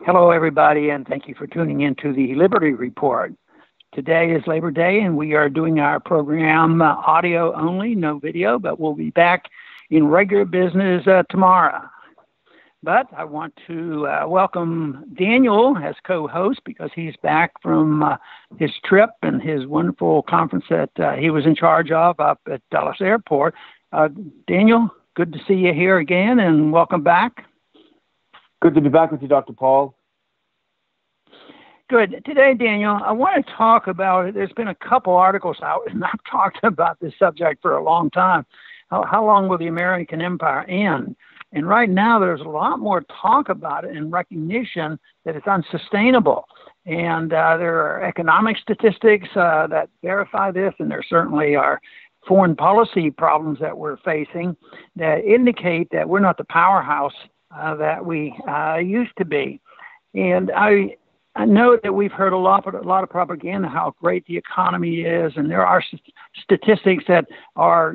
Hello, everybody, and thank you for tuning in to the Liberty Report. Today is Labor Day, and we are doing our program audio only, no video, but we'll be back in regular business tomorrow. But I want to welcome Daniel as co-host because he's back from his trip and his wonderful conference that he was in charge of up at Dallas Airport. Daniel, good to see you here again, and welcome back. Good to be back with you, Dr. Paul. Good. Today, Daniel, I want to talk about it. There's been a couple articles out, and I've talked about this subject for a long time. How long will the American empire end? And right now, there's a lot more talk about it and recognition that it's unsustainable. And there are economic statistics that verify this, and there certainly are foreign policy problems that we're facing that indicate that we're not the powerhouse that we used to be. And I know that we've heard a lot of propaganda how great the economy is, and there are statistics that are,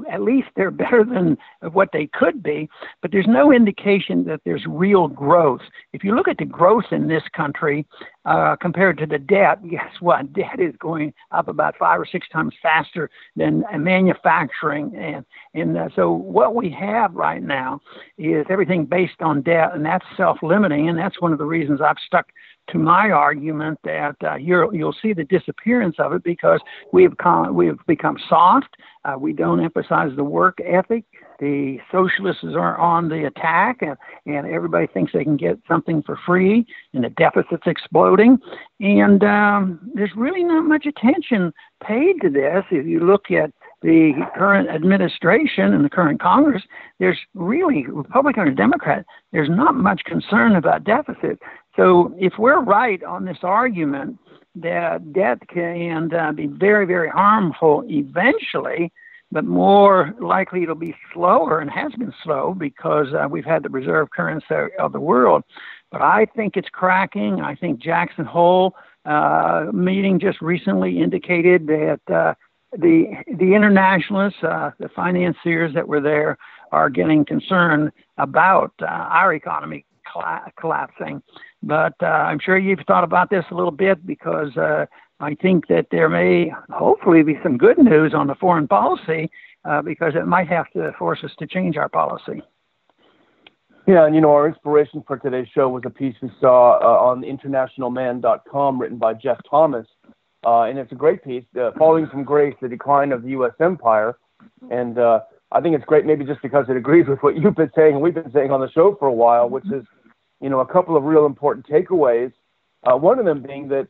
at least they're better than what they could be, but there's no indication that there's real growth. If you look at the growth in this country compared to the debt, guess what? Debt is going up about 5 or 6 times faster than manufacturing. And so what we have right now is everything based on debt, and that's self-limiting, and that's one of the reasons I've stuck to my argument that you'll see the disappearance of it because we've become soft. We don't emphasize the work ethic. The socialists are on the attack, and everybody thinks they can get something for free, and the deficit's exploding. And there's really not much attention paid to this. If you look at the current administration and the current Congress, there's really, Republican or Democrat, there's not much concern about deficit. So if we're right on this argument that debt can be very, very harmful eventually, but more likely it'll be slower and has been slow because we've had the reserve currency of the world. But I think it's cracking. I think Jackson Hole meeting just recently indicated that the internationalists, the financiers that were there, are getting concerned about our economy collapsing. But I'm sure you've thought about this a little bit because I think that there may hopefully be some good news on the foreign policy because it might have to force us to change our policy. Yeah, and our inspiration for today's show was a piece we saw on internationalman.com written by Jeff Thomas. And it's a great piece, Falling from Grace, the Decline of the U.S. Empire. And I think it's great maybe just because it agrees with what you've been saying and we've been saying on the show for a while, which is, a couple of real important takeaways. One of them being that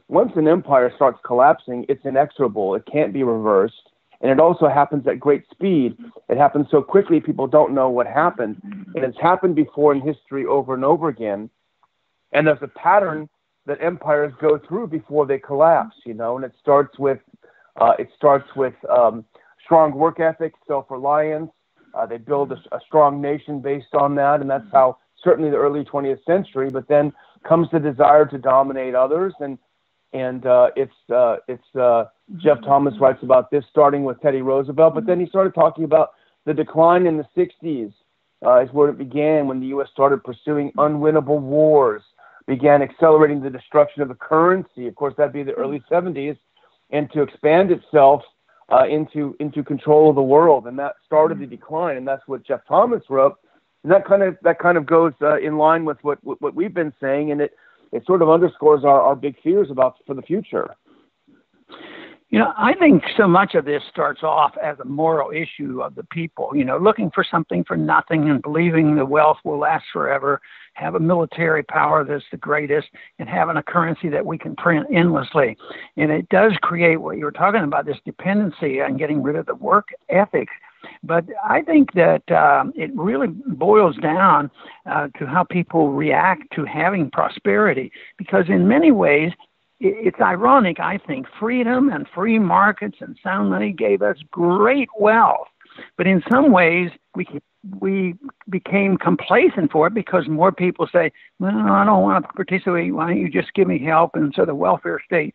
once an empire starts collapsing, it's inexorable. It can't be reversed. And it also happens at great speed. It happens so quickly people don't know what happened. And it's happened before in history over and over again. And there's a pattern that empires go through before they collapse, and it starts with strong work ethic, self-reliance. They build a strong nation based on that, and that's how certainly the early 20th century. But then comes the desire to dominate others, and Jeff Thomas writes about this starting with Teddy Roosevelt, but then he started talking about the decline in the 60s is where it began when the U.S. started pursuing unwinnable wars, began accelerating the destruction of the currency. Of course, that'd be the early 70s, and to expand itself into control of the world, and that started the decline, and that's what Jeff Thomas wrote. And that kind of goes in line with what we've been saying, and it sort of underscores our big fears for the future. I think so much of this starts off as a moral issue of the people, looking for something for nothing and believing the wealth will last forever, have a military power that's the greatest, and having a currency that we can print endlessly. And it does create what you were talking about, this dependency and getting rid of the work ethic. But I think that it really boils down to how people react to having prosperity, because in many ways, it's ironic, I think, freedom and free markets and sound money gave us great wealth. But in some ways, we became complacent for it because more people say, well, I don't want to participate. Why don't you just give me help? And so the welfare state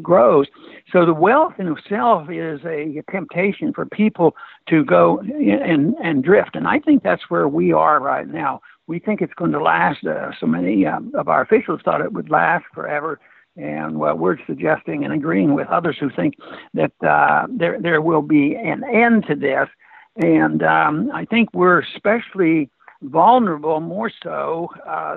grows. So the wealth in itself is a temptation for people to go and drift. And I think that's where we are right now. we think it's going to last. So many of our officials thought it would last forever. And we're suggesting and agreeing with others who think that there will be an end to this. And I think we're especially vulnerable, more so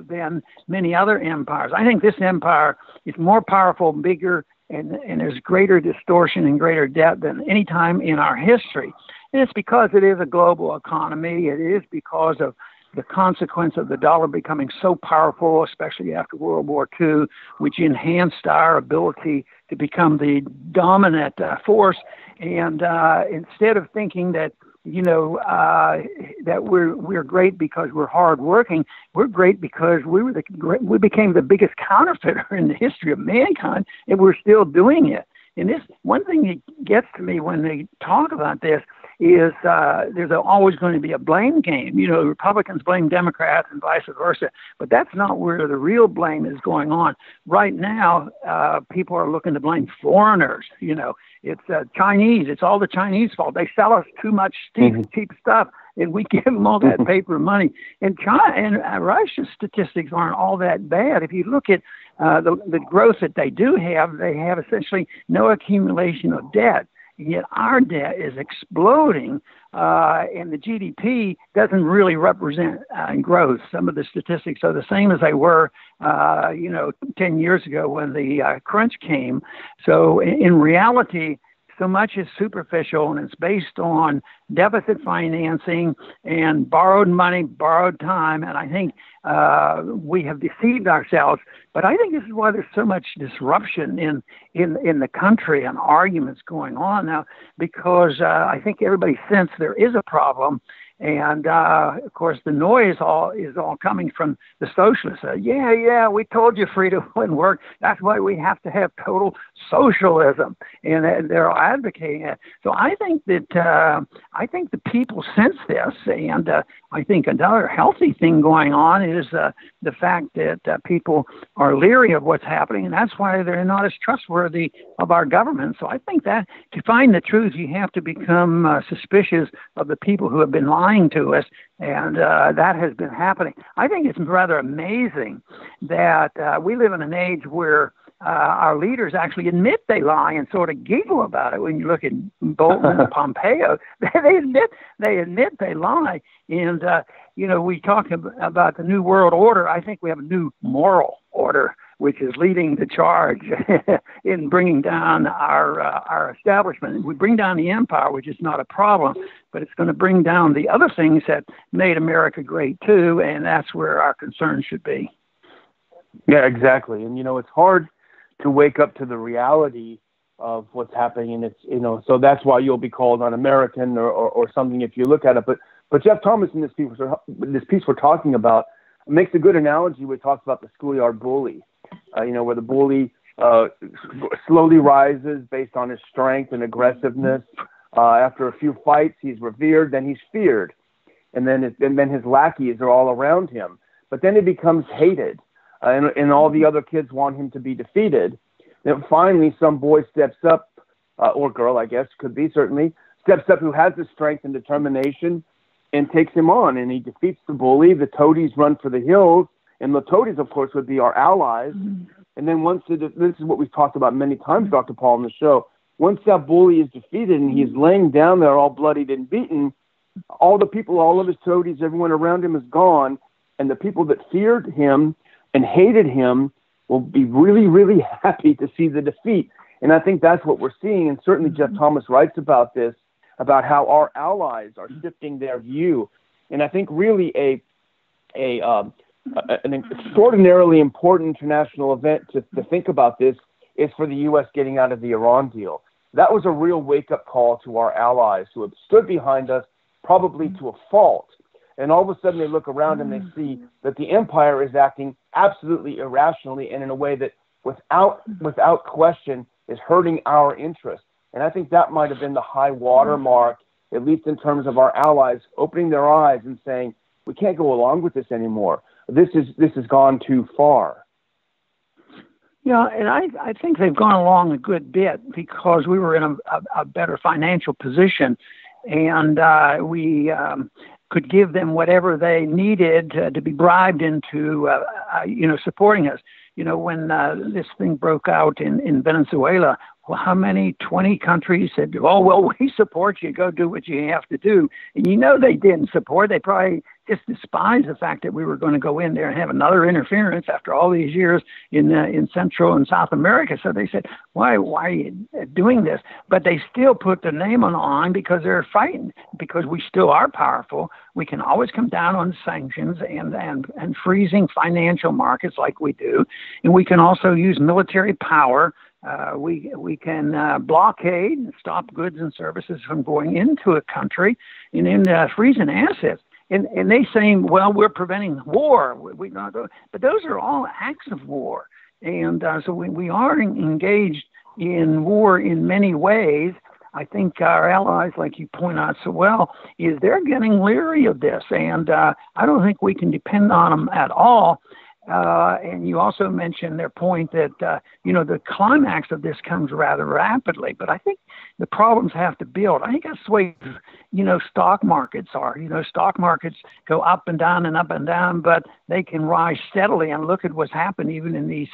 than many other empires. I think this empire is more powerful, bigger, and there's greater distortion and greater debt than any time in our history. And it's because it is a global economy. It is because of the consequence of the dollar becoming so powerful, especially after World War II, which enhanced our ability to become the dominant force. And instead of thinking that, that we're great because we're hardworking, we're great because we became the biggest counterfeiter in the history of mankind, and we're still doing it. And this one thing that gets to me when they talk about this is there's always going to be a blame game. Republicans blame Democrats and vice versa, but that's not where the real blame is going on. Right now, people are looking to blame foreigners. It's Chinese. It's all the Chinese fault. They sell us too much cheap stuff, and we give them all that paper money. And China and Russia's statistics aren't all that bad. If you look at the growth that they have essentially no accumulation of debt. Yet our debt is exploding, and the GDP doesn't really represent growth. Some of the statistics are the same as they were, 10 years ago when the crunch came. So in reality, so much is superficial, and it's based on deficit financing and borrowed money, borrowed time. And I think we have deceived ourselves. But I think this is why there's so much disruption in the country and arguments going on now, because I think everybody senses there is a problem. And, of course, the noise is all coming from the socialists. We told you freedom wouldn't work. That's why we have to have total socialism. And they're advocating it. So I think that the people sense this. And I think another healthy thing going on is the fact that people are leery of what's happening. And that's why they're not as trustworthy of our government. So I think that to find the truth, you have to become suspicious of the people who have been lying to us, and that has been happening. I think it's rather amazing that we live in an age where our leaders actually admit they lie and sort of giggle about it. When you look at Bolton and Pompeo, they admit they lie. And we talk about the new world order. I think we have a new moral order, which is leading the charge in bringing down our establishment. We bring down the empire, which is not a problem, but it's going to bring down the other things that made America great too, and that's where our concern should be. Yeah, exactly. And it's hard to wake up to the reality of what's happening, and it's so that's why you'll be called un-American or something if you look at it. But Jeff Thomas in this piece we're talking about makes a good analogy. We talked about the Schoolyard Bully. Where the bully slowly rises based on his strength and aggressiveness. After a few fights, he's revered, then he's feared. And then his lackeys are all around him. But then he becomes hated, and all the other kids want him to be defeated. Then finally, some boy steps up, or girl, I guess, could be certainly, steps up who has the strength and determination and takes him on. And he defeats the bully. The toadies run for the hills. And the toadies, of course, would be our allies. And then this is what we've talked about many times, Dr. Paul, on the show. Once that bully is defeated and he's laying down there all bloodied and beaten, all the people, all of his toadies, everyone around him is gone. And the people that feared him and hated him will be really, really happy to see the defeat. And I think that's what we're seeing. And certainly Jeff Thomas writes about this, about how our allies are shifting their view. And I think really an extraordinarily important international event to think about this is for the U.S. getting out of the Iran deal. That was a real wake-up call to our allies who have stood behind us, probably to a fault. And all of a sudden they look around and they see that the empire is acting absolutely irrationally and in a way that without question is hurting our interests. And I think that might have been the high water mark, at least in terms of our allies opening their eyes and saying, we can't go along with this anymore. This has gone too far. Yeah, and I think they've gone along a good bit because we were in a better financial position, and we could give them whatever they needed to be bribed into, supporting us. When this thing broke out in Venezuela, well, how many 20 countries said, oh, well, we support you. Go do what you have to do. And they didn't support. They probably just despised the fact that we were going to go in there and have another interference after all these years in Central and South America. So they said, why are you doing this? But they still put the name on because they're frightened, because we still are powerful. We can always come down on sanctions and freezing financial markets like we do. And we can also use military power. We can blockade and stop goods and services from going into a country and then freezing assets. And they saying, well, we're preventing war. But those are all acts of war. And so we are engaged in war in many ways. I think our allies, like you point out so well, is they're getting leery of this. And I don't think we can depend on them at all. And you also mentioned their point that, the climax of this comes rather rapidly. But I think the problems have to build. I think that's the way, stock markets are. Stock markets go up and down, but they can rise steadily. And look at what's happened even in these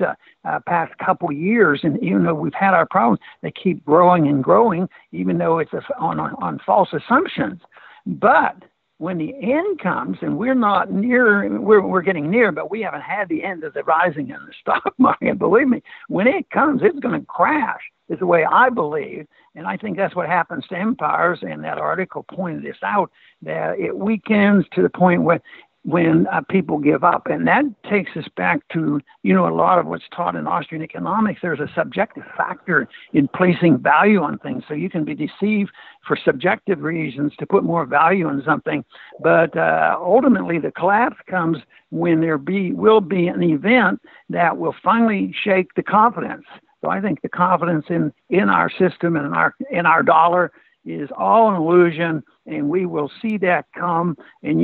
past couple years. And even though we've had our problems, they keep growing and growing, even though it's on false assumptions. But when the end comes, and we're not near, we're getting near, but we haven't had the end of the rising in the stock market. Believe me, when it comes, it's going to crash, is the way I believe. And I think that's what happens to empires. And that article pointed this out, that it weakens to the point when people give up. And that takes us back to, a lot of what's taught in Austrian economics. There's a subjective factor in placing value on things. So you can be deceived for subjective reasons to put more value on something. But ultimately, the collapse comes when there will be an event that will finally shake the confidence. So I think the confidence in our system and in our dollar is all an illusion, and we will see that come. And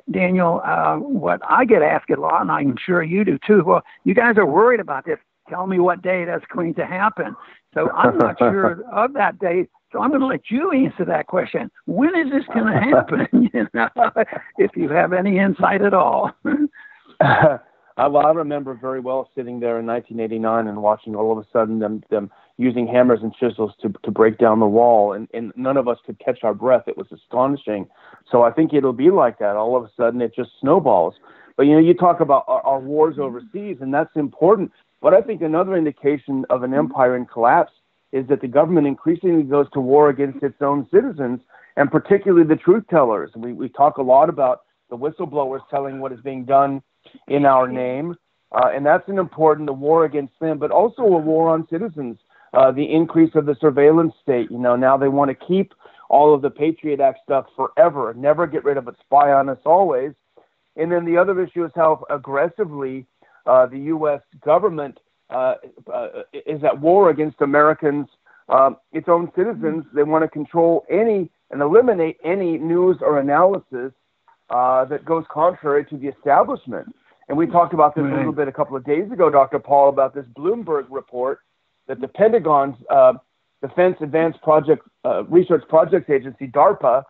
Daniel, what I get asked a lot, and I'm sure you do too, well, you guys are worried about this. Tell me what day that's going to happen. So I'm not sure of that date. So I'm going to let you answer that question. When is this going to happen? If you have any insight at all. Well, I remember very well sitting there in 1989 and watching all of a sudden them using hammers and chisels to break down the wall, and none of us could catch our breath. It was astonishing. So I think it'll be like that. All of a sudden, it just snowballs. But, you talk about our wars overseas, and that's important. But I think another indication of an empire in collapse is that the government increasingly goes to war against its own citizens, and particularly the truth tellers. We talk a lot about the whistleblowers telling what is being done in our name, and that's an important war against them, but also a war on citizens. The increase of the surveillance state, now they want to keep all of the Patriot Act stuff forever, never get rid of it, spy on us always. And then the other issue is how aggressively the U.S. government is at war against Americans, its own citizens. They want to control any and eliminate any news or analysis that goes contrary to the establishment. And we talked about this a little bit a couple of days ago, Dr. Paul, about this Bloomberg report that the Pentagon's Defense Advanced Research Projects Agency, DARPA,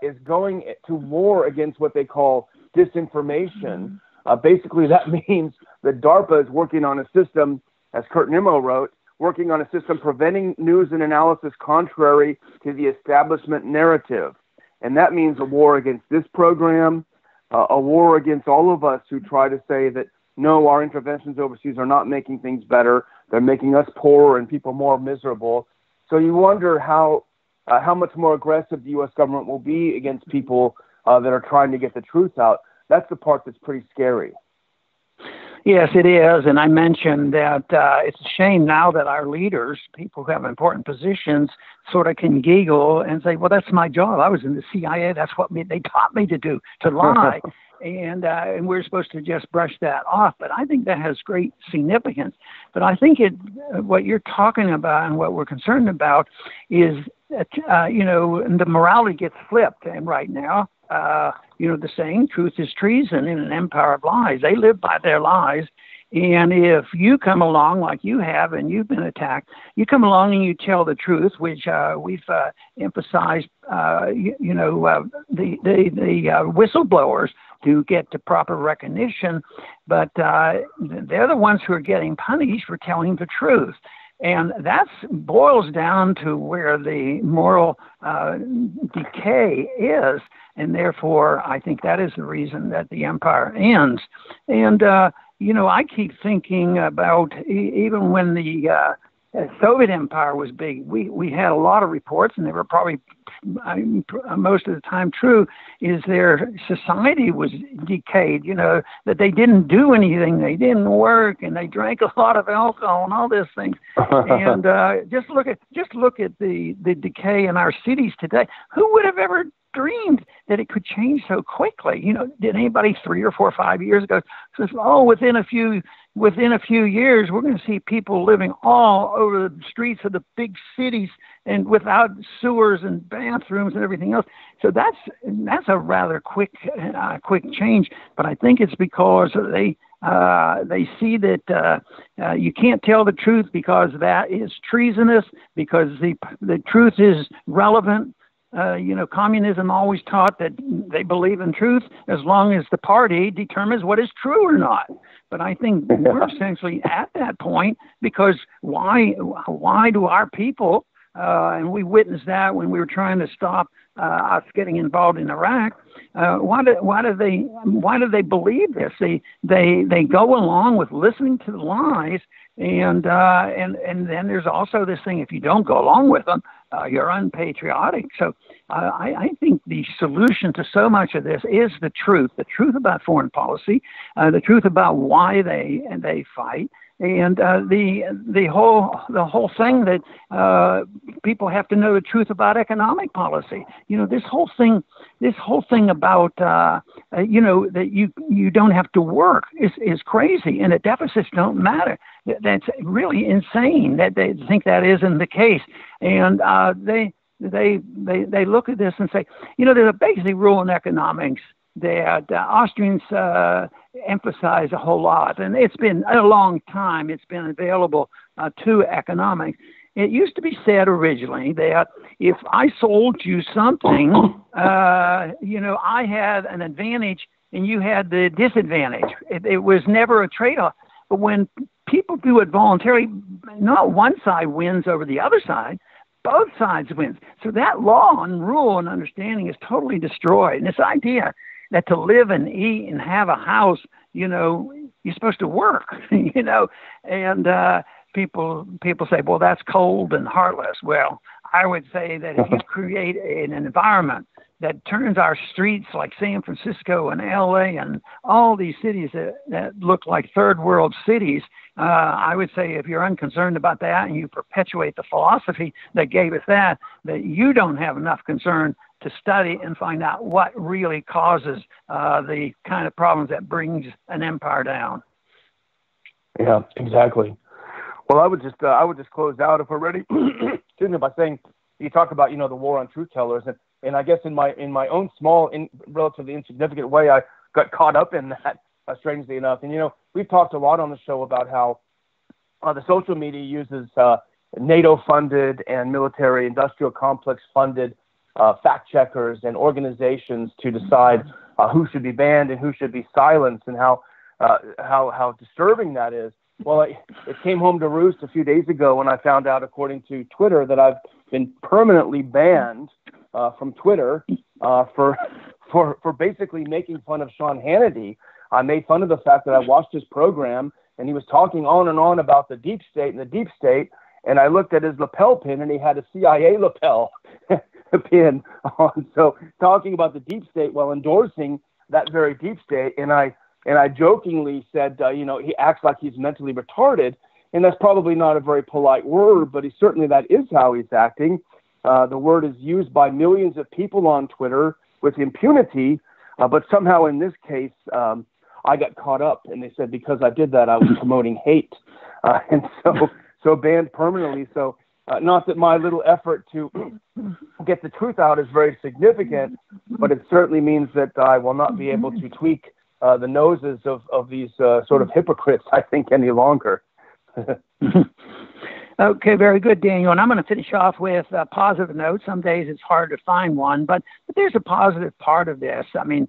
is going to war against what they call disinformation. Basically, that means that DARPA is working on a system, as Kurt Nimmo wrote, working on a system preventing news and analysis contrary to the establishment narrative. And that means a war against this program, a war against all of us who try to say that, no, our interventions overseas are not making things better. They're making us poorer and people more miserable. So you wonder how much more aggressive the U.S. government will be against people that are trying to get the truth out. That's the part that's pretty scary. Yes, it is. And I mentioned that it's a shame now that our leaders, people who have important positions, sort of can giggle and say, well, that's my job. I was in the CIA. That's what they taught me to do, to lie. And we're supposed to just brush that off. But I think that has great significance. But I think what you're talking about and what we're concerned about is, the morality gets flipped. And right now, the saying, truth is treason in an empire of lies. They live by their lies. And if you come along like you have and you've been attacked, you come along and you tell the truth, which we've emphasized, the whistleblowers to get to proper recognition, but they're the ones who are getting punished for telling the truth. And that boils down to where the moral decay is. And therefore, I think that is the reason that the empire ends. And, I keep thinking about even when the Soviet Empire was big, we had a lot of reports, and they were probably most of the time true, is their society was decayed, that they didn't do anything, they didn't work, and they drank a lot of alcohol and all these things. And just look at the decay in our cities today. Who would have ever dreamed that it could change so quickly? Did anybody 3 or 4 or 5 years ago says, within a few years, we're going to see people living all over the streets of the big cities and without sewers and bathrooms and everything else. So that's a rather quick change. But I think it's because they see that you can't tell the truth because that is treasonous, because the truth is relevant. Communism always taught that they believe in truth as long as the party determines what is true or not. But I think we're essentially at that point, because why do our people, and we witnessed that when we were trying to stop us getting involved in Iraq, why do they believe this? They go along with listening to the lies, and then there's also this thing: if you don't go along with them, you're unpatriotic. So I think the solution to so much of this is the truth about foreign policy, the truth about why they fight, and the whole thing that people have to know the truth about economic policy. This whole thing about that you don't have to work is crazy, and the deficits don't matter. That's really insane that they think that isn't the case. And they look at this and say, there's a basic rule in economics that Austrians emphasize a whole lot, and it's been a long time. It's been available to economics. It used to be said originally that if I sold you something, I had an advantage and you had the disadvantage. It was never a trade-off. But when people do it voluntarily, not one side wins over the other side, both sides win. So that law and rule and understanding is totally destroyed. And this idea that to live and eat and have a house, you're supposed to work, and people say, well, that's cold and heartless. Well, I would say that if you create an environment that turns our streets like San Francisco and LA and all these cities that look like third world cities, I would say if you're unconcerned about that and you perpetuate the philosophy that gave us that you don't have enough concern to study and find out what really causes the kind of problems that brings an empire down. Yeah, exactly. Well, I would just close out, if we're ready, excuse me, by saying you talk about the war on truth tellers, and I guess in my own small, relatively insignificant way, I got caught up in that, strangely enough. And we've talked a lot on the show about how the social media uses NATO-funded and military-industrial complex-funded fact checkers and organizations to decide who should be banned and who should be silenced, and how disturbing that is. Well, it came home to roost a few days ago when I found out, according to Twitter, that I've been permanently banned from Twitter for basically making fun of Sean Hannity. I made fun of the fact that I watched his program and he was talking on and on about the deep state and the deep state, and I looked at his lapel pin and he had a CIA lapel pin on. So talking about the deep state while endorsing that very deep state, and I jokingly said, he acts like he's mentally retarded, and that's probably not a very polite word, but that is how he's acting. The word is used by millions of people on Twitter with impunity, but somehow in this case, I got caught up, and they said because I did that, I was promoting hate, and so banned permanently. So not that my little effort to get the truth out is very significant, but it certainly means that I will not be able to tweak the noses of these sort of hypocrites, I think, any longer. Okay, very good, Daniel. And I'm going to finish off with a positive note. Some days it's hard to find one, but there's a positive part of this. I mean,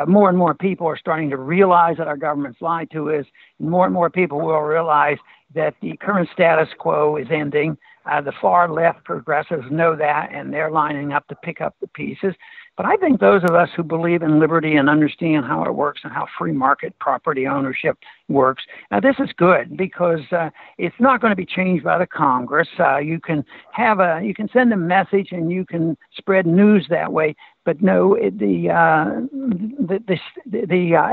more and more people are starting to realize that our government's lied to us. More and more people will realize that the current status quo is ending. The far left progressives know that, and they're lining up to pick up the pieces. But I think those of us who believe in liberty and understand how it works and how free market property ownership works, now this is good because it's not going to be changed by the Congress. You can send a message and you can spread news that way. But no, the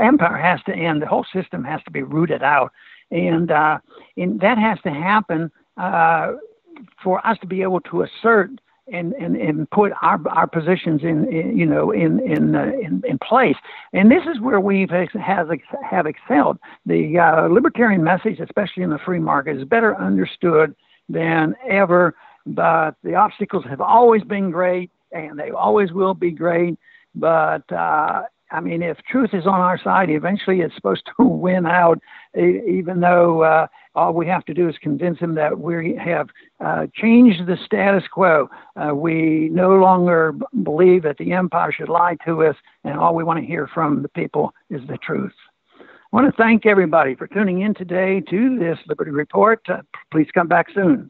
empire has to end. The whole system has to be rooted out, and that has to happen for us to be able to assert and put our positions in place. And this is where we have excelled. The libertarian message, especially in the free market, is better understood than ever. But the obstacles have always been great, and they always will be great. But I mean, if truth is on our side, eventually it's supposed to win out, even though all we have to do is convince them that we have changed the status quo. We no longer believe that the empire should lie to us, and all we want to hear from the people is the truth. I want to thank everybody for tuning in today to this Liberty Report. Please come back soon.